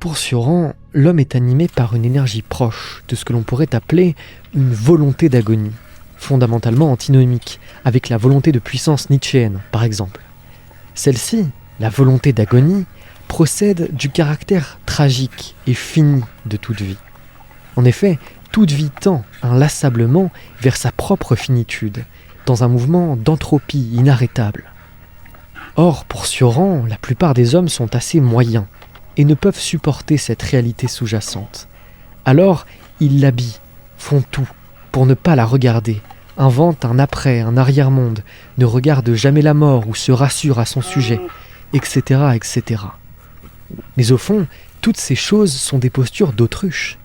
Pour Sioran, l'homme est animé par une énergie proche de ce que l'on pourrait appeler une volonté d'agonie, fondamentalement antinomique avec la volonté de puissance nietzschéenne, par exemple. Celle-ci, la volonté d'agonie, procède du caractère tragique et fini de toute vie. En effet, toute vie tend inlassablement vers sa propre finitude, dans un mouvement d'entropie inarrêtable. Or, pour Sioran, la plupart des hommes sont assez moyens et ne peuvent supporter cette réalité sous-jacente. Alors, ils l'habillent, font tout pour ne pas la regarder, inventent un après, un arrière-monde, ne regardent jamais la mort ou se rassurent à son sujet, etc., etc. Mais au fond, toutes ces choses sont des postures d'autruche,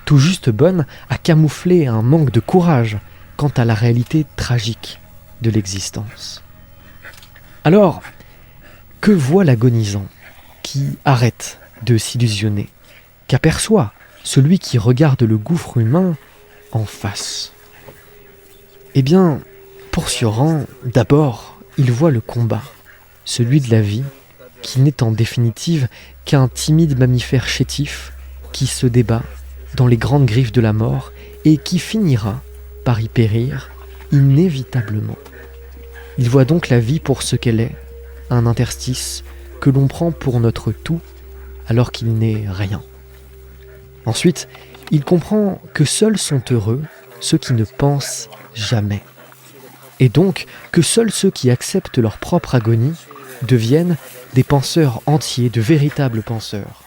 tout juste bonnes à camoufler un manque de courage quant à la réalité tragique de l'existence. Alors, que voit l'agonisant qui arrête de s'illusionner, qu'aperçoit celui qui regarde le gouffre humain en face? Eh bien, pour Sioran, d'abord, il voit le combat, celui de la vie, qui n'est en définitive qu'un timide mammifère chétif qui se débat dans les grandes griffes de la mort et qui finira par y périr inévitablement. Il voit donc la vie pour ce qu'elle est, un interstice que l'on prend pour notre tout alors qu'il n'est rien. Ensuite, il comprend que seuls sont heureux ceux qui ne pensent jamais. Et donc que seuls ceux qui acceptent leur propre agonie deviennent des penseurs entiers, de véritables penseurs.